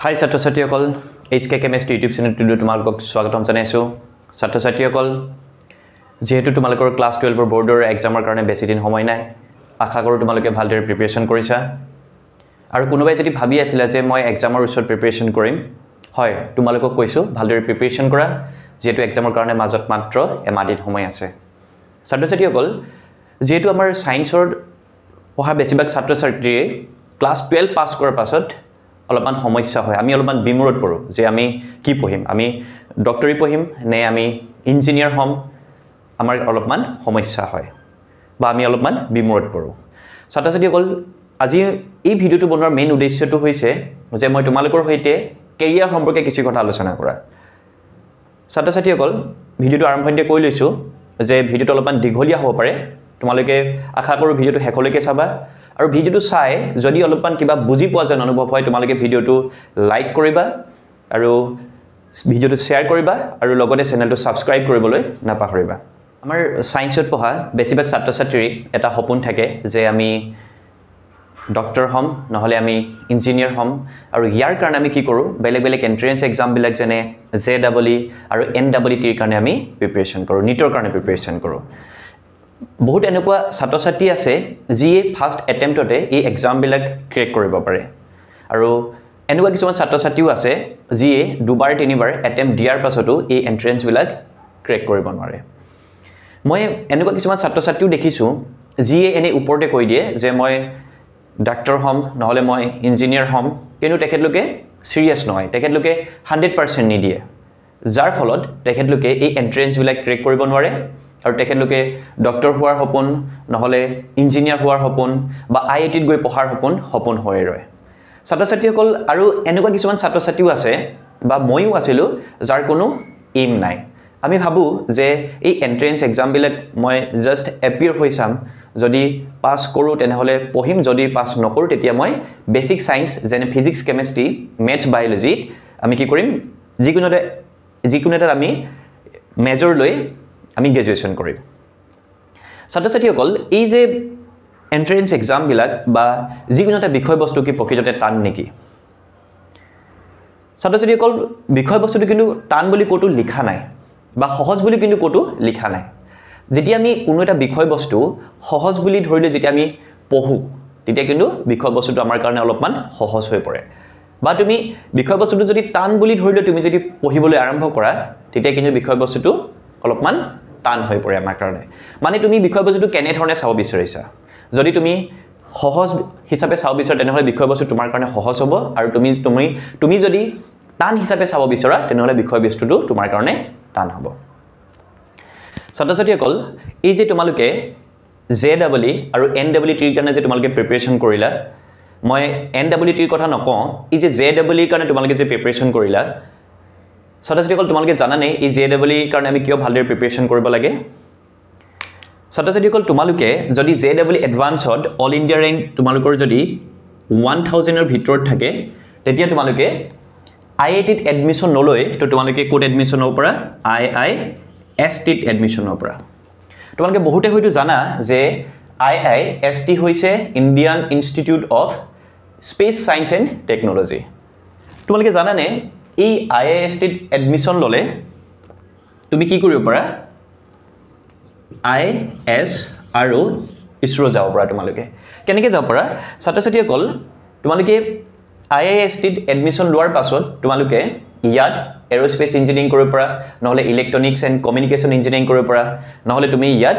হাই ছাত্ৰ ছাত্ৰীসকল HK chemistry YouTube চেনেলটোলৈ তোমালোকক স্বাগতম জনাইছোঁ ছাত্ৰ ছাত্ৰীসকল যেহেতু তোমালোকৰ ক্লাছ 12 ৰ বৰ্ডৰ এক্সামৰ কাৰণে বেছি দিন সময় নাই আশা কৰোঁ তোমালোকে ভালদৰে প্ৰিপাৰেচন কৰিছা আৰু কোনোবাই যদি ভাবি আছিল যে মই এক্সামৰ ওচৰত প্ৰিপাৰেচন কৰিম হয় তোমালোকক কৈছোঁ ভালদৰে প্ৰিপাৰেচন কৰা যেহেতু এক্সামৰ কাৰণে মাজত মাত্ৰ এমাহ দিন সময় আছে ছাত্ৰ ছাত্ৰীসকল যেহেতু আমাৰ সায়েন্সৰ পঢ়া বেছিভাগ ছাত্ৰ ছাত্ৰীয়ে ক্লাছ 12 পাছ কৰাৰ পাছত অলপমান সমস্যা হয় আমি অলপমান বিমূৰত পৰো যে আমি কি পঢ়িম আমি ডক্টৰী পঢ়িম নে আমি ইঞ্জিনিয়াৰ হ'ম আমাৰ অলপমান সমস্যা হয় বা আমি অলপমান বিমূৰত পৰো ছাত্ৰ ছাত্ৰীসকল আজি এই ভিডিওটো বনোৱাৰ মেইন উদ্দেশ্যটো হৈছে যে মই তোমালোকৰ সৈতে কেৰিয়াৰ সম্পৰ্কে কিছু কথা আলোচনা কৰা ছাত্ৰ ছাত্ৰীসকল ভিডিওটো আৰম্ভণিতে কৈ লৈছো যে ভিডিওটো অলপমান দীঘলীয়া হ'ব পাৰে তোমালোকে আশা কৰোঁ ভিডিওটো শেষলৈকে চাবা আৰু ভিডিওটো চাই যদি অলপমান কিবা বুজি পোৱা যেন অনুভৱ হয় তোমালোকে ভিডিওটো লাইক কৰিবা আৰু ভিডিওটো শ্বেয়াৰ কৰিবা আৰু লগতে চেনেলটো সাবস্ক্ৰাইব কৰিবলৈ নাপাহৰিবা আমাৰ সায়েন্সত পঢ়া বেছিভাগ ছাত্ৰ ছাত্ৰীৰ এটা সপোন থাকে যে আমি ডক্টৰ হ'ম নহলে আমি ইঞ্জিনিয়াৰ হ'ম আৰু ইয়াৰ কাৰণে আমি কি কৰোঁ বেলেগ বেলেগ এন্ট্ৰেন্স এক্সাম বিলাক যেনে জেডব্লিউ আৰু এনডব্লিউটিৰ কাৰণে আমি প্ৰিপাৰেচন কৰোঁ নিটৰ কাৰণে প্ৰিপাৰেচন কৰোঁ বহুত এনেকুৱা ছাত্ৰ ছাত্ৰী আছে যিয়ে ফাৰ্স্ট এটেম্পটতে এই এক্সাম বিলাক ক্ৰেক কৰিব পাৰে আৰু এনেকুৱা কিছুমান ছাত্ৰ ছাত্ৰীও আছে যিয়ে দুবাৰ তিনিবাৰ এটেম্প দিয়াৰ পাছতো এই এন্ট্ৰেন্স বিলাক ক্ৰেক কৰিব নোৱাৰে মই এনেকুৱা কিছুমান ছাত্ৰ ছাত্ৰীও দেখিছোঁ যিয়ে এনে ওপৰতে কৈ দিয়ে যে মই ডাক্তৰ হ'ম নহলে মই ইঞ্জিনিয়াৰ হ'ম কিন্তু তেখেতলোকে সিৰিয়াছ নহয় তেখেতলোকে 100% নিদিয়ে যাৰ ফলত তেখেতলোকে এই এন্ট্ৰেন্স বিলাক ক্ৰেক কৰিব নোৱাৰে আৰু তেখেতলোকে ডক্টৰ হোৱাৰ সপোন নহলে ইঞ্জিনিয়াৰ হোৱাৰ সপোন বা আইআইটিত গৈ পঢ়াৰ সপোন হৈ ৰয় ছাত্ৰ ছাত্ৰীসকল আৰু এনেকুৱা কিছুমান ছাত্ৰ ছাত্ৰীও আছে বা মইও আছিলো যাৰ কোনো এইম নাই আমি ভাবো যে এই এন্ট্ৰেন্স এক্সাম বিলাক মই জাস্ট এপিয়াৰ হৈ চাম যদি পাস কৰো তেনেহলে পঢ়িম যদি পাস নকৰো তেতিয়া মই বেসিক সায়েন্স যেনে ফিজিক্স কেমিষ্ট্ৰি মেথছ বায়োলজি আমি কি কৰিম যিকোনো এটা আমি মেজৰ লৈ আমি গ্ৰেজুৱেচন কৰিম ছাত্ৰ ছাত্ৰীসকল এই যে এন্ট্ৰেন্স এক্সাম বিলাক বা যিকোনো এটা বিষয়বস্তু কি প্ৰকৃততে টান নেকি ছাত্ৰ ছাত্ৰীসকল বিষয়বস্তুটো কিন্তু টান বুলি ক'তো লিখা নাই বা সহজ বুলি কিন্তু ক'তো লিখা নাই যেতিয়া আমি কোনো এটা বিষয়বস্তু সহজ বুলি ধৰিলে যেতিয়া আমি পঢ়ো তেতিয়া কিন্তু বিষয়বস্তুটো আমাৰ কাৰণে অলপমান সহজ হৈ পৰে বা তুমি বিষয়বস্তুটো যদি টান বুলি ধৰিলে তুমি যদি পঢ়িবলৈ আৰম্ভ কৰা তেতিয়া কিন্তু বিষয়বস্তুটো অলপমান টান হৈ পৰে আমাৰ কাৰণে মানে তুমি বিষয়বস্তুটো কেনে ধৰণে চাব বিচাৰিছা যদি তুমি সহজ হিচাপে চাব বিচাৰা তেনেহলে বিষয়বস্তু তোমাৰ কাৰণে সহজ হ'ব আৰু তুমি যদি টান হিচাপে চাব বিচাৰা তেনেহলে বিষয়বস্তুটো তোমাৰ কাৰণে টান হ'ব ছাত্ৰ ছাত্ৰীসকল এই যে তোমালোকে জেডব্লিউ আৰু এনডব্লিউটিৰ কাৰণে যে তোমালোকে প্ৰিপাৰেচন কৰিলা মই এনডব্লিউটিৰ কথা নকওঁ এই যে জেডব্লিউৰ কাৰণে তোমালোকে যে প্ৰিপাৰেচন কৰিলা ছাত্ৰ ছাত্ৰীসকল তোমালোকে জানানে এই জেডব্লিউৰ কাৰণে আমি কিয় ভালদৰে প্ৰিপাৰেচন কৰিব লাগে ছাত্ৰ ছাত্ৰীসকল তোমালোকে যদি ZW advanced all India rank তোমালোকৰ যদি 1000 ৰ ভিতৰত থাকে তেতিয়া তোমালোকে আইআইটিত এডমিশন নলৈ তো তোমালোকে কোড এডমিশন হ'ব পৰা আইআইএছটিত এডমিশন হ'ব পৰা তোমালোকে বহুতে হয়তো জানা যে আইআইএছটি হৈছে Indian institute of space science and technology তোমালোকে জানানে এই আইআইএছটিত এডমিশন ললে তুমি কি কৰিব পাৰা আইএছ আৰু ইছৰো যাব পাৰা তোমালোকে কেনেকৈ যাব পাৰা ছাত্ৰ ছাত্ৰীসকল তোমালোকে আইআইএছটিত এডমিশন লোৱাৰ পাছত তোমালোকে ইয়াত এৰোস্পেচ ইঞ্জিনিয়াৰিং কৰিব পাৰা নহলে ইলেক্ট্ৰনিক্স এণ্ড কমিউনিকেশ্যন ইঞ্জিনিয়াৰিং কৰিব পাৰা নহলে তুমি ইয়াত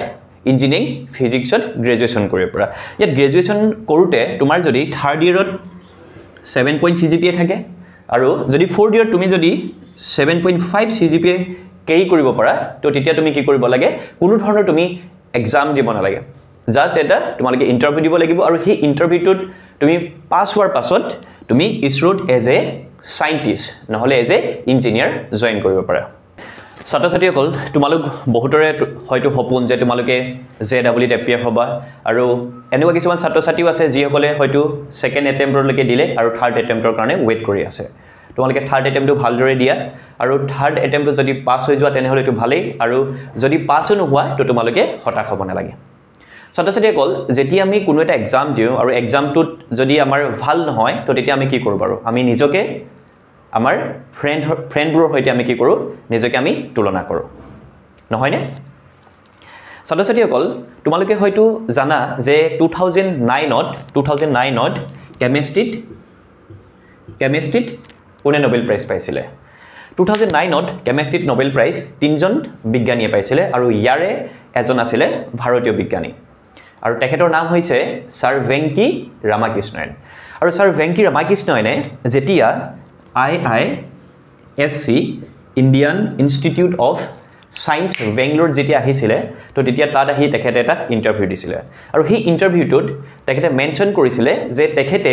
ইঞ্জিনিয়াৰিং ফিজিক্সত গ্ৰেজুৱেচন কৰিব পাৰা ইয়াত গ্ৰেজুৱেচন কৰোঁতে তোমাৰ যদি থাৰ্ড ইয়েৰত 7 CGPA থাকে আৰু যদি ফোৰ্থ ইয়েৰত তুমি যদি 7.5 CGPA কেৰি কৰিব পাৰা তো তেতিয়া তুমি কি কৰিব লাগে কোনো ধৰণৰ তুমি এক্সাম দিব নালাগে জাস্ট এটা তোমালোকে ইন্টাৰভিউ দিব লাগিব আৰু সেই ইন্টাৰভিউটোত তুমি পাছ হোৱাৰ পাছত তুমি ইছৰোত এজ এ সায়েন্টিষ্ট নহলে এজ এ ইঞ্জিনিয়াৰ জয়েন কৰিব পাৰা ছাত্ৰ ছাত্ৰীসকল তোমালোক বহুতৰে হয়তো সপোন যে তোমালোকে জেডব্লিউত এপিয়াৰ হ'বা আৰু এনেকুৱা কিছুমান ছাত্ৰ ছাত্ৰীও আছে যিসকলে হয়তো সেকেন্ড এটেম্পটলৈকে দিলে আৰু থাৰ্ড এটেম্পটৰ কাৰণে ৱেইট কৰি আছে তোমালোকে থাৰ্ড এটেম্পটো ভালদৰে দিয়া আৰু থাৰ্ড এটেম্পটো যদি পাছ হৈ যোৱা তেনেহলে এইটো ভালেই আৰু যদি পাছো নোহোৱা তো তোমালোকে হতাশ হ'ব নালাগে ছাত্ৰ ছাত্ৰীসকল যেতিয়া আমি কোনো এটা এক্সাম দিওঁ আৰু এক্সামটোত যদি আমাৰ ভাল নহয় তো তেতিয়া আমি কি কৰিব পাৰো আমি নিজকে আমাৰ ফ্ৰেণ্ডবোৰৰ সৈতে আমি কি কৰোঁ নিজকে আমি তুলনা কৰোঁ নহয় নে ছাত্ৰ ছাত্ৰীসকল তোমালোকে হয়তো জানা যে 2009ত কেমিষ্ট্ৰিত কোনে নোবেল প্ৰাইজ পাইছিলে 2009ত কেমিষ্ট্ৰিত নোবেল প্ৰাইজ তিনিজন বিজ্ঞানীয়ে পাইছিলে আৰু ইয়াৰে এজন আছিলে ভাৰতীয় বিজ্ঞানী আৰু তেখেতৰ নাম হৈছে ছাৰ ভেংকি ৰামাকৃষ্ণন আৰু ছাৰ ভেংকি ৰামাকৃষ্ণনে যেতিয়া IISc Indian institute of science Bangalore যেতিয়া আহিছিলে তো তেতিয়া তাত আহি তেখেতে এটা ইন্টাৰভিউ দিছিলে আৰু সেই ইন্টাৰভিউটোত তেখেতে মেনশন কৰিছিলে যে তেখেতে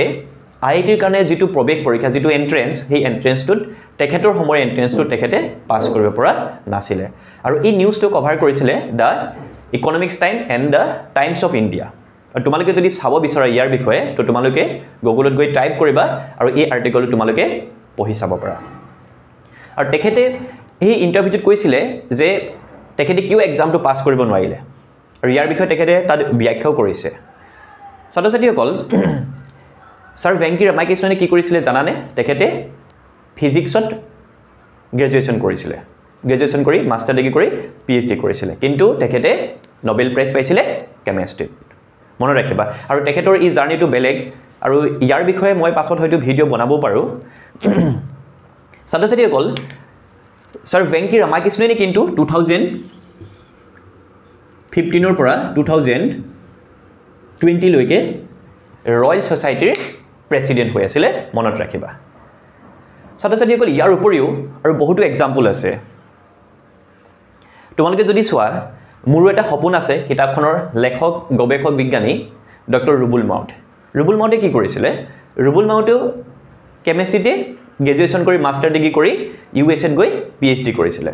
আইআইটিৰ কাৰণে যেটো প্ৰৱেশ পৰীক্ষা যেটো এন্ট্ৰেন্স সেই এন্ট্ৰেন্সটোত তেখেতৰ সময়ৰ এন্ট্ৰেন্সটোত তেখেতে পাছ কৰিব পৰা নাছিলে আৰু এই নিউজটো কভাৰ কৰিছিলে the economics time and the times of India আৰু তোমালোকে যদি চাব বিচৰা ইয়াৰ বিষয়ে তো তোমালোকে গুগলত গৈ টাইপ কৰিবা আৰু এই আৰ্টিকলটো তোমালোকে পঢ়ি চাব পাৰা আৰু তেখেতে এই ইন্টাৰভিউত কৈছিলে যে তেখেতে কিয় এক্সামটো পাছ কৰিব নোৱাৰিলে আৰু ইয়াৰ বিষয়ে তেখেতে তাত ব্যাখ্যাও কৰিছে ছাত্ৰ ছাত্ৰীসকল ছাৰ ভেংকি ৰামাকৃষ্ণনে কি কৰিছিলে জানানে তেখেতে ফিজিক্সত গ্ৰেজুৱেশ্যন কৰিছিলে গ্ৰেজুৱেশ্যন কৰি মাষ্টাৰ ডিগ্ৰী কৰি PhD কৰিছিলে কিন্তু তেখেতে নোবেল প্ৰাইজ পাইছিলে কেমিষ্ট্ৰিত মনত ৰাখিবা আৰু তেখেতৰ এই জাৰ্নিটো বেলেগ আৰু ইয়াৰ বিষয়ে মই পাছত হয়তো ভিডিঅ' বনাব পাৰোঁ ছাত্ৰ ছাত্ৰীসকল ছাৰ ভেংকি ৰামাকৃষ্ণনে কিন্তু 2015 ৰ পৰা 2020 লৈকে ৰয়েল সোসাইটিৰ প্ৰেসিডেন্ট হৈ আছিল মনত ৰাখিবা ছাত্ৰ ছাত্ৰীসকল ইয়াৰ উপৰিও আৰু বহুতো এক্সাম্পল আছে তোমালোকে যদি চোৱা মোৰো এটা সপোন আছে কিতাপখনৰ লেখক গৱেষক বিজ্ঞানী ডক্টৰ ৰুবুল মাউতে কি কৰিছিলে ৰুবুল মাউতেও কেমিষ্ট্ৰিতে গ্ৰেজুৱেশ্যন কৰি মাষ্টাৰ ডিগ্ৰী কৰি ইউএছত গৈ PhD কৰিছিলে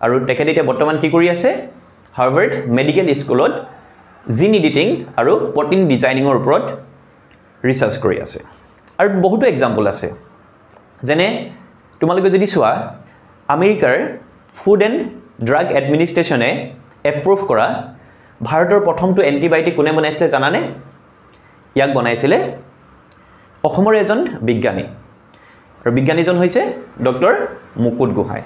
আৰু তেখেতে এতিয়া বৰ্তমান কি কৰি আছে হাৰ্ভাৰ্ড মেডিকেল স্কুলত জিন এডিটিং আৰু প্ৰটিন ডিজাইনিঙৰ ওপৰত ৰিসাৰ্চ কৰি আছে আৰু বহুতো এক্সাম্পল আছে যেনে তোমালোকে যদি চোৱা আমেৰিকাৰ ফুড এণ্ড ড্ৰাগ এডমিনিষ্ট্ৰেশ্যনে এপ্ৰুভ কৰা ভাৰতৰ প্ৰথমটো এন্টিবায়োটিক কোনে বনাইছিলে জানানে ইয়াক বনাইছিলে অসমৰ এজন বিজ্ঞানী আৰু বিজ্ঞানীজন হৈছে ডক্টৰ মুকুট গোহাঁই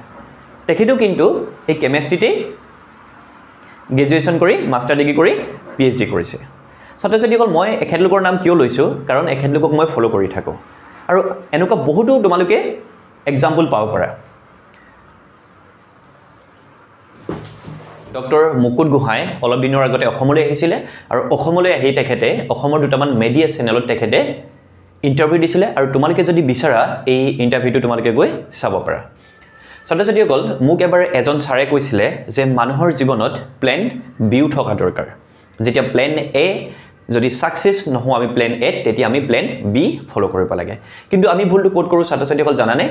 তেখেতেও কিন্তু এই কেমিষ্ট্ৰিতে গ্ৰেজুৱেশ্যন কৰি মাষ্টাৰ ডিগ্ৰী কৰি PhD কৰিছে ছাত্ৰ ছাত্ৰীসকল মই এখেতলোকৰ নাম কিয় লৈছোঁ কাৰণ এখেতলোকক মই ফলো কৰি থাকোঁ আৰু এনেকুৱা বহুতো তোমালোকে এক্সাম্পল পাব পাৰা ডক্টৰ মুকুট গোহাঁই অলপ দিনৰ আগতে অসমলৈ আহিছিলে আৰু অসমলৈ আহি তেখেতে অসমৰ দুটামান মিডিয়া চেনেলত তেখেতে ইন্টাৰভিউ দিছিলে আৰু তোমালোকে যদি বিচাৰা এই ইন্টাৰভিউটো তোমালোকে গৈ চাব পাৰা ছাত্ৰ ছাত্ৰীসকল মোক এবাৰ এজন ছাৰে কৈছিলে যে মানুহৰ জীৱনত প্লেন বিও থকা দৰকাৰ যেতিয়া প্লেন A যদি সাকসেস নহও আমি প্লেন A তেতিয়া আমি প্লেন B ফলো কৰিব লাগে কিন্তু আমি ভুলটো কোড কৰো ছাত্ৰ ছাত্ৰীসকল জানানে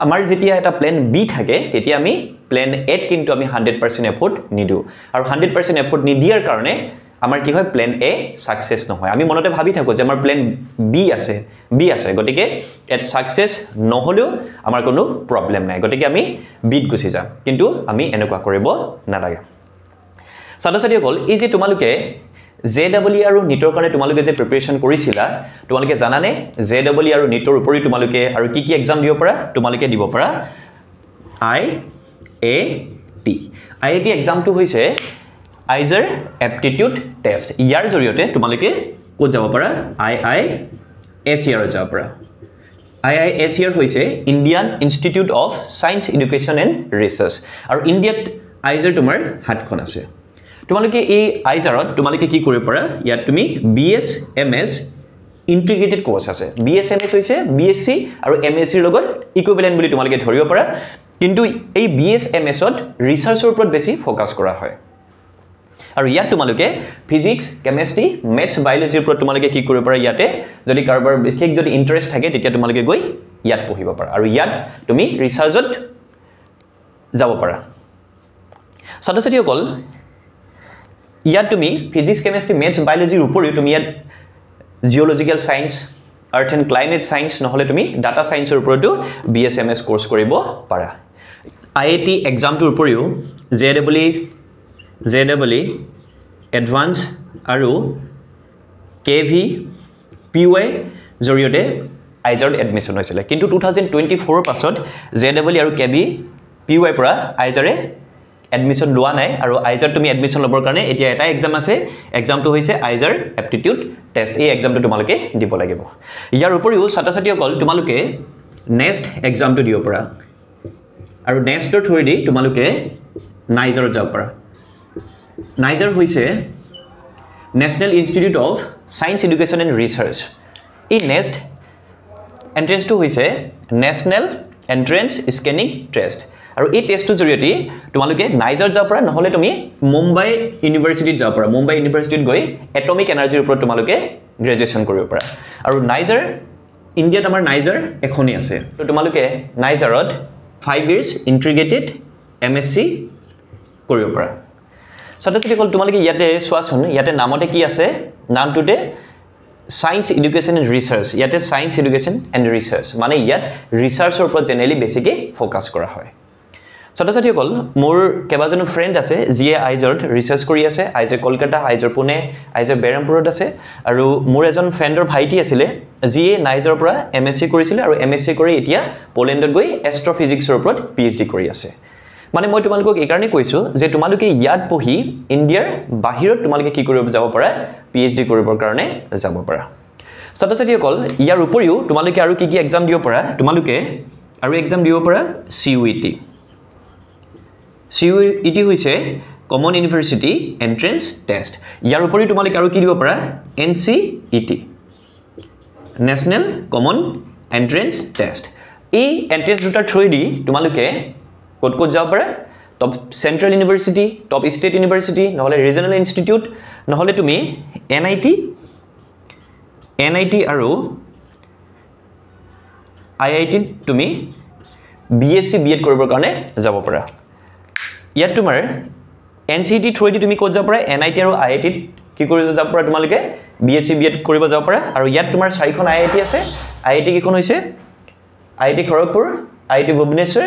আমাৰ যেতিয়া এটা প্লেন B থাকে তেতিয়া আমি প্লেন A কিন্তু আমি 100% এফৰ্ট নিদু আৰু 100% এফৰ্ট নিদিয়াৰ কাৰণে আমাৰ কি হয় প্লেন A সাকসেস নহয় আমি মনতে ভাবি থাকো যে আমাৰ প্লেন B আছে গটিকে এট সাকসেস নহলেও আমাৰ কোনো প্ৰবলেম নাই গটিকে আমি বিট গুছি যাম কিন্তু আমি এনেকুৱা কৰিব নালাগে ছাত্ৰ ছাত্ৰীসকল এই যে তোমালোকে JEE আৰু নিটৰ কাৰণে তোমালোকে যে প্ৰিপাৰেচন কৰিছিলা তোমালোকে জানানে JEE আৰু নিটৰ উপৰি তোমালোকে আৰু কি কি এক্সাম দিব পাৰা তোমালোকে দিব পাৰা IAT এক্সামটো হৈছে আইজাৰ এপ্টিটিউড টেষ্ট ইয়াৰ জৰিয়তে তোমালোকে ক'ত যাব পাৰা IISER যাব পাৰা IISER হৈছে Indian institute of science education and research আৰু ইণ্ডিয়াত আইজাৰ তোমাৰ হাতখন আছে তোমালোকে এই আইজাৰত তোমালোকে কি কৰিব পাৰা ইয়াত তুমি BS MS ইন্টিগ্ৰেটেড কোৰ্স আছে BS MS হৈছে BSc আৰু MSc ৰ লগত ইকুইভ্যালেন্ট বুলি তোমালোকে ধৰিব পাৰা কিন্তু এই BS MS ত ৰিচাৰ্চৰ ওপৰত বেছি ফোকাস কৰা হয় আৰু ইয়াত তোমালোকে ফিজিক্স কেমিষ্ট্ৰি মেথছ বায়োলজিৰ ওপৰত তোমালোকে কি কৰিব পাৰা ইয়াতে যদি কাৰোবাৰ বিশেষ যদি ইন্টাৰেষ্ট থাকে তেতিয়া তোমালোকে গৈ ইয়াত পঢ়িব পাৰা আৰু ইয়াত তুমি ৰিচাৰ্চত যাব পাৰা ছাত্ৰ ছাত্ৰীসকল ইয়াত তুমি ফিজিক্স কেমিষ্ট্ৰি মেথছ বায়োলজিৰ উপৰিও তুমি ইয়াত geological science earth and climate science নহলে তুমি ডাটা সায়েন্সৰ ওপৰতো BSMS কোৰ্স কৰিব পাৰা IAT এক্সামটোৰ উপৰিও JEE এডভান্স আৰু KV PY জৰিয়তে আইজাৰত এডমিশ্যন হৈছিলে কিন্তু 2024 পাছত জেডব্লিউ আৰু কেবি পিৱাই পৰা আইজাৰে এডমিশ্যন লোৱা নাই আৰু আইজাৰ তুমি এডমিশ্যন ল'বৰ কাৰণে এতিয়া এটা এক্সাম আছে এক্সামটো হৈছে আইজাৰ এপ্টিটিউড টেষ্ট এই এক্সামটো তোমালোকে দিব লাগিব ইয়াৰ উপৰিও ছাত্ৰ-ছাত্ৰীসকল তোমালোকে নেক্সট এক্সামটো দিব পৰা আৰু নেক্সটৰ থ্ৰুদি তোমালোকে নাইজাৰত যাব পৰা নাইজাৰ হৈছে national institute of science education and research এই নেক্সট এন্ট্ৰেন্সটো হৈছে নেশ্যনেল এন্ট্ৰেন্স স্কেনিং টেষ্ট আৰু এই টেষ্টৰ জৰিয়তে তোমালোকে নাইজাৰ যাব পৰা নহলে তুমি মুম্বাই ইউনিভাৰ্চিটিত যাব পৰা মুম্বাই ইউনিভাৰ্চিটিত গৈ এটমিক এনাৰ্জিৰ ওপৰত তোমালোকে গ্ৰেজুৱেচন কৰিব পৰা আৰু নাইজাৰ ইণ্ডিয়াত আমাৰ নাইজাৰ এখনেই আছে তো তোমালোকে নাইজাৰত 5 years ইন্টিগ্ৰেটেড এমএসসি কৰিব পৰা ছাত্ৰ-ছাত্ৰীসকল তোমালোকে ইয়াতে চোৱাচোন ইয়াতে নামতে কি আছে নামটোতে সায়েন্স এডুকেশ্যন এণ্ড ৰিচাৰ্চ ইয়াতে সায়েন্স এডুকেশ্যন এণ্ড ৰিচাৰ্চ মানে ইয়াত ৰিচাৰ্চৰ ওপৰত জেনেৰেলি বেছিকৈ ফ'কাছ কৰা হয় ছাত্ৰ-ছাত্ৰীসকল মোৰ কেইবাজনো ফ্ৰেণ্ড আছে যিয়ে আইজাৰত ৰিচাৰ্চ কৰি আছে আইজাৰ কলকাতা আইজাৰ পুনে আইজাৰ বেৰামপুৰত আছে আৰু মোৰ এজন ফ্ৰেণ্ডৰ ভাইটি আছিলে যিয়ে নাইজাৰৰ পৰা এমএসসি কৰিছিলে আৰু এমএসসি কৰি এতিয়া পোলেণ্ডত গৈ এষ্ট্ৰফিজিক্সৰ ওপৰত পিএইচডি কৰি আছে মানে মই তোমালোকক এই কাৰণে কৈছো যে তোমালোকে ইয়াত পঢ়ি ইণ্ডিয়াৰ বাহিৰত তোমালোকে কি কৰিব যাব পাৰা পিএইচডি কৰিবৰ কাৰণে যাব পাৰা ছাত্ৰ-ছাত্ৰীসকল ইয়াৰ উপৰিও তোমালোকে আৰু কি এক্সাম দিব পাৰা তোমালোকে আৰু এক্সাম দিব পাৰা সিইউইটি সিইউইটি হৈছে কমন ইউনিভাৰ্চিটি এন্ট্ৰেন্স টেষ্ট ইয়াৰ উপৰিও তোমালোকে আৰু কি দিব পাৰা এনসিইটি নেশ্যনেল কমন এন্ট্ৰেন্স টেষ্ট এই এন্ট্ৰেন্স দুটাৰ থ্ৰুদি তোমালোকে ক'ত যাব পাৰা top central university top state university নহলে ৰিজনাল ইনষ্টিটিউট নহলে তুমি এনআইটি আৰু আইআইটি তুমি বিএসসি বিএড কৰিবৰ কাৰণে যাব পাৰা ইয়াত তোমাৰ এনসিইটি থ্ৰুদি তুমি ক'ত যাব পাৰা এনআইটি আৰু আইআইটিত কি কৰিব যাব পাৰা তোমালোকে বিএসসি বিএড কৰিব যাব পাৰা আৰু ইয়াত তোমাৰ 4খন আইআইটি আছে আইআইটি কিখন হৈছে IIT Kharagpur IIT Bhubaneswar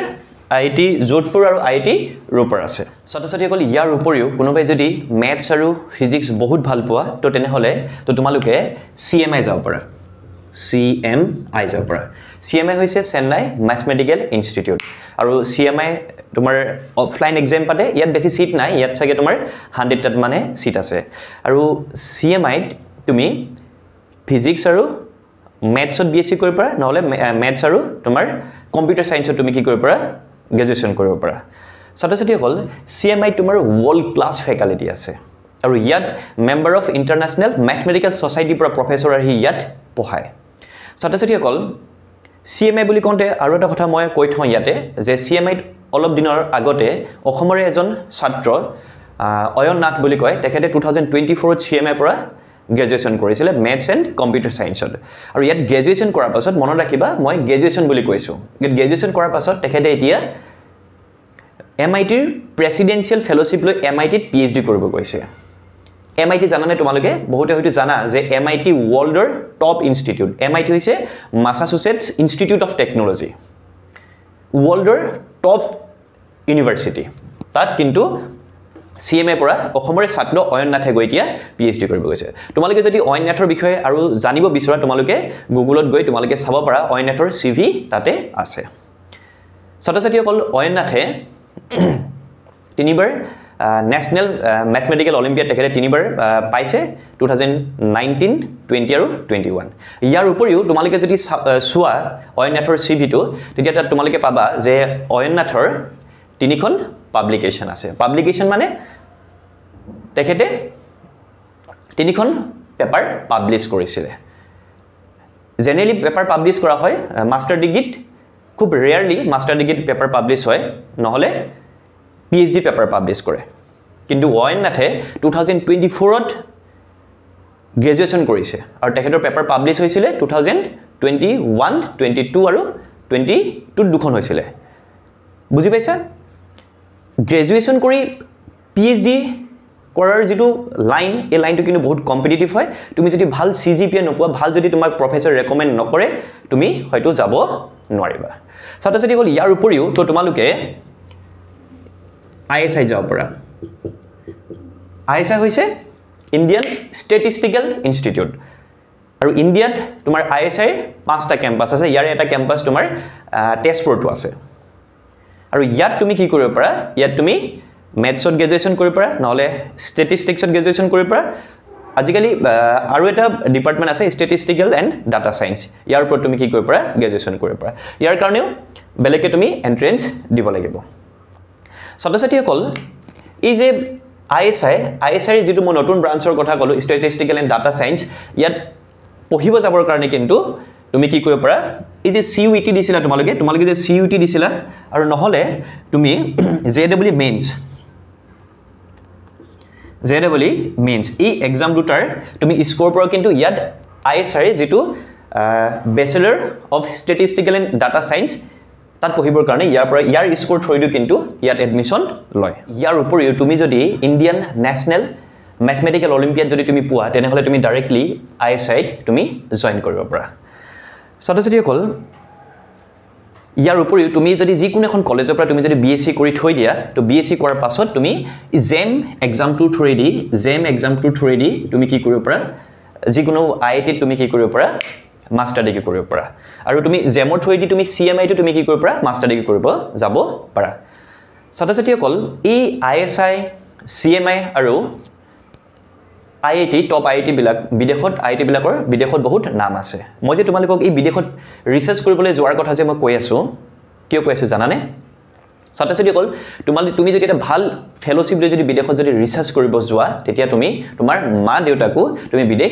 IIT Jodhpur আৰু আইআইটি ৰোপৰ আছে ছাত্ৰ-ছাত্ৰীসকল ইয়াৰ উপৰিও কোনোবাই যদি মেথছ আৰু ফিজিক্স বহুত ভাল পোৱা তো তেনেহলে তো তোমালোকে সিএমআই যাব পাৰা সিএমআই যাব পাৰা সিএমআই হৈছে চেন্নাই ম্যাথমেটিক্যাল ইনষ্টিটিউট আৰু সিএমআই তোমাৰ অফলাইন এক্সাম পাতে ইয়াত বেছি সিট নাই ইয়াত চাগে তোমাৰ 100টাত মানে সিট আছে আৰু সিএমআইত তুমি ফিজিক্স আৰু ম্যাথছত বিএসসি কৰিব পাৰা নহলে ম্যাথছ আৰু তোমাৰ কম্পিউটাৰ সায়েন্সত তুমি কি কৰিব পাৰা গ্ৰেজুৱেচন কৰিব পাৰা ছাত্ৰ-ছাত্ৰীসকল সিএমআই তোমাৰ ওয়াৰ্ল্ড ক্লাস ফেকাল্টি আছে আৰু ইয়াত মেম্বাৰ অফ ইন্টাৰনেশ্যনেল ম্যাথমেটিক্যাল সোসাইটিৰ পৰা প্ৰফেসৰ আহি ইয়াত পঢ়ায় ছাত্ৰ-ছাত্ৰীসকল সিএমআই বুলি কওঁতে আৰু এটা কথা মই কৈ থওঁ ইয়াতে যে সিএমআইত অলপ দিনৰ আগতে অসমৰে এজন ছাত্ৰ অয়ন নাথ বুলি কয় তেখেতে 2024 সিএমআই পৰা গ্ৰেজুৱেচন কৰিছিলে মেথছ এণ্ড কম্পিউটাৰ সায়েন্সত আৰু ইয়াত গ্ৰেজুৱেচন কৰাৰ পাছত মনত ৰাখিবা মই গ্ৰেজুৱেচন বুলি কৈছো গ্ৰেজুৱেচন কৰাৰ পাছত তেখেতে এতিয়া এমআইটিৰ প্ৰেসিডেন্সিয়েল ফেলোশ্বিপ লৈ এমআইটিত পিএইচডি কৰিব গৈছে এমআইটি জানানে তোমালোকে বহুতে হয়তো জানা যে এমআইটি ওয়াৰ্ল্ডৰ টপ ইনষ্টিটিউট এমআইটি হৈছে মাসাচুচেটছ ইনষ্টিটিউট অফ টেকনলজি ওয়াৰ্ল্ডৰ টপ ইউনিভাৰ্চিটি তাত কিন্তু সিএমএ পৰা অসমৰে ছাত্ৰ অয়ন নাথে গৈ এতিয়া পিএইচডি কৰিব গৈছে তোমালোকে যদি অয়ন নাথৰ বিষয়ে আৰু জানিব বিচৰা তোমালোকে গুগলত গৈ তোমালোকে চাব পাৰা অয়ন নাথৰ সিভি তাতে আছে ছাত্ৰ-ছাত্ৰীসকল অয়ন নাথে তিনিবাৰ ন্যাশনাল ম্যাথমেটিক্যাল অলিম্পিয়াড তেখেতে তিনিবাৰ পাইছে 2019 20 আৰু 21 ইয়াৰ উপৰিও তোমালোকে যদি চোৱা অয়ন নাথৰ সিভিটো তেতিয়া তাত তোমালোকে পাবা যে অয়ন নাথৰ তিনিখন পাবলিকেশন আছে পাবলিকেশন মানে তেখেতে তিনিখন পেপাৰ পাবলিশ কৰিছিলে জেনেৰেলি পেপাৰ পাবলিশ কৰা হয় মাষ্টাৰ ডিগ্ৰীত খুব ৰেয়াৰলি মাষ্টাৰ ডিগ্ৰীত পেপাৰ পাবলিশ হয় নহলে পিএইচডি পেপাৰ পাবলিশ কৰে কিন্তু অয়ন নাথে 2024ত গ্ৰেজুৱেচন কৰিছে আৰু তেখেতৰ পেপাৰ পাবলিশ হৈছিলে 2021 22 আৰু 22 দুখন হৈছিলে বুজি পাইছা গ্ৰেজুৱেচন কৰি পিএইচডি কৰাৰ যেটো লাইন এই লাইনটো কিন্তু বহুত কম্পিটিটিভ হয় তুমি যদি ভাল সিজিপিএ নপোৱা ভাল যদি তোমাক প্ৰফেসৰ ৰেকমেন্ড নকৰে তুমি হয়তো যাব নোৱাৰিবা ছাত্ৰ-ছাত্ৰীসকল ইয়াৰ উপৰিও তো তোমালোকে আইএসআই যাব পৰা আইএসআই হৈছে ইণ্ডিয়ান ষ্টেটিষ্টিকেল ইনষ্টিটিউট আৰু ইণ্ডিয়াত তোমাৰ ISI 5টা কেম্পাছ আছে ইয়াৰ এটা কেম্পাছ তোমাৰ তেজপুৰটো আছে আৰু ইয়াত তুমি কি কৰিব পাৰা ইয়াত তুমি মেথছত গ্ৰেজুৱেচন কৰিব পাৰা নহলে ষ্টেটিষ্টিক্সত গ্ৰেজুৱেচন কৰিব পাৰা আজিকালি আৰু এটা ডিপাৰ্টমেন্ট আছে ষ্টেটিষ্টিকেল এণ্ড ডাটা সায়েন্স ইয়াৰ ওপৰত তুমি কি কৰিব পাৰা গ্ৰেজুৱেচন কৰিব পাৰা ইয়াৰ কাৰণেও বেলেগে তুমি এন্ট্ৰেন্স দিব লাগিব ছাত্ৰ-ছাত্ৰীসকল এই যে ISI যেটো মই নতুন ব্ৰাঞ্চৰ কথা কলো ষ্টেটিষ্টিকেল এণ্ড ডাটা সায়েন্স ইয়াত পঢ়িব যাবৰ কাৰণে কিন্তু তুমি কি কৰিব পাৰা এই যে CUET দিছিলা তোমালোকে যে CUET দিছিলা আৰু নহলে তুমি JEE মেইনছ এই এক্সাম দুটাৰ তুমি স্কোৰ পৰা কিন্তু ইয়াত ISI যেটো bachelor of statistical and data science তাত পঢ়িবৰ কাৰণে ইয়াৰ স্কোৰ থৈদিও কিন্তু ইয়াত এডমিশন লয় ইয়াৰ উপৰিও তুমি যদি ইণ্ডিয়ান ন্যাশনাল ম্যাথমেটিক্যাল অলিম্পিয়াড যদি তুমি পোৱা তেনেহলে তুমি ডাইৰেক্টলি ISI তুমি জয়েন কৰিব পাৰা ছাত্ৰ-ছাত্ৰীসকল ইয়াৰ উপৰিও তুমি যদি যিকোনো এখন কলেজৰ পৰা তুমি যদি BSc কৰি থৈ দিয়া তো BSc কৰাৰ পাছত তুমি JAM এক্সামটো থ্ৰুদি তুমি কি কৰিব পাৰা যিকোনো IIT তুমি কি কৰিব পাৰা মাষ্টাৰ ডিগ্ৰী কৰিব পাৰা আৰু তুমি JAMৰ থ্ৰুদি তুমি CMI টো তুমি কি কৰিব পাৰা মাষ্টাৰ ডিগ্ৰী কৰিব যাব পাৰা ছাত্ৰ-ছাত্ৰীসকল এই ISI CMI আৰু IIT টপ IIT বিলাক বিদেশত IIT বিলাকৰ বিদেশত বহুত নাম আছে মই যে তোমালোকক এই বিদেশত ৰিসাৰ্চ কৰিবলৈ যোৱাৰ কথা যে মই কৈ আছো কিয় কৈ আছো জানানে ছাত্ৰ-ছাত্ৰীসকল তুমি যদি এটা ভাল ফেলোশ্বিপ লৈ যদি বিদেশত যদি ৰিসাৰ্চ কৰিব যোৱা তেতিয়া তুমি তোমাৰ মা দেউতাকো তুমি বিদেশ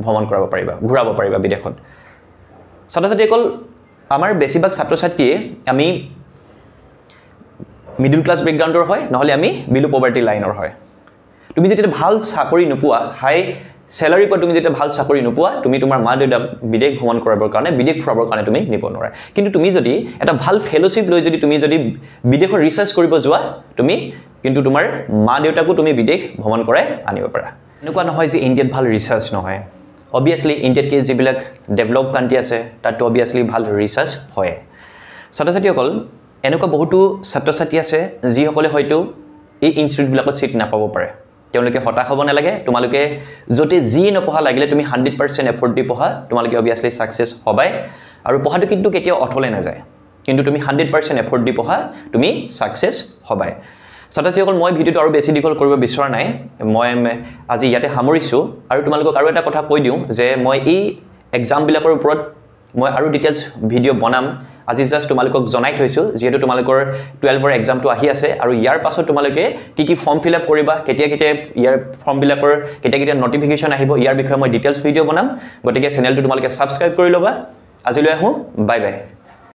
ভ্ৰমণ কৰাব পাৰিবা ঘূৰাব পাৰিবা বিদেশত ছাত্ৰ-ছাত্ৰীসকল আমাৰ বেছিভাগ ছাত্ৰ-ছাত্ৰীয়ে আমি মিডল ক্লাছ ব্যাকগ্ৰাউণ্ডৰ হয় নহলে আমি বিলো পভাৰ্টি লাইনৰ হয় তুমি যেতিয়া ভাল চাকৰি নোপোৱা হাই স্যালাৰি পা তুমি যেতিয়া ভাল চাকৰি নোপোৱা তুমি তোমাৰ মা দেউতাক বিদেশ ভ্ৰমণ কৰাবৰ কাৰণে বিদেশ ফুৰাবৰ কাৰণে তুমি নিব নোৱাৰা কিন্তু তুমি যদি এটা ভাল ফেলোশ্বিপ লৈ যদি তুমি যদি বিদেশৰ ৰিসাৰ্চ কৰিব যোৱা তুমি কিন্তু তোমাৰ মা দেউতাকো তুমি বিদেশ ভ্ৰমণ কৰাই আনিব পাৰা এনেকুৱা নহয় যে ইণ্ডিয়াত ভাল ৰিসাৰ্চ নহয় obviously ইণ্ডিয়াত কি যিবিলাক ডেভেলপ কান্ট্ৰি আছে তাত obviously ভাল ৰিসাৰ্চ হয় ছাত্ৰ-ছাত্ৰীসকল এনেকুৱা বহুতো ছাত্ৰ-ছাত্ৰী আছে যিসকলে হয়তো এই ইনষ্টিটিউট বিলাকত সিট নাপাব পাৰে তেওঁলোকে হতাশ হ'ব নালাগে তোমালোকে যতে জি নপঢ়া লাগিলে তুমি 100% এফৰ্ট দি পঢ়া তোমালোকে obviously সাকসেস হবাই আৰু পঢ়াটো কিন্তু কেতিয়াও অথলে না যায় কিন্তু তুমি 100% এফৰ্ট দি পঢ়া তুমি সাকসেস হবাই ছাত্ৰ-ছাত্ৰীসকল মই ভিডিওটো আৰু বেছি দীঘল কৰিব বিচৰা নাই মই আজি ইয়াতে সামৰিছো আৰু তোমালোকক আৰু এটা কথা কৈ দিও যে মই এই এক্সাম বিলাকৰ ওপৰত মই আৰু ডিটেইলছ ভিডিও বনাম আজি জাস্ট তোমালোকক জনাই থৈছো যেহেতু তোমালোকৰ 12ৰ এক্সামটো আহি আছে আৰু ইয়াৰ পাছত তোমালোকে কি ফৰ্ম ফিল আপ কৰিবা কেতিয়া ইয়াৰ ফৰ্ম বিলাকৰ কেতিয়া নটিফিকেশন আহিব ইয়াৰ বিষয়ে মই ডিটেইলছ ভিডিও বনাম গতিকে চেনেলটো তোমালোকে সাবস্ক্ৰাইব কৰি লবা আজিলৈ আহো বাই বাই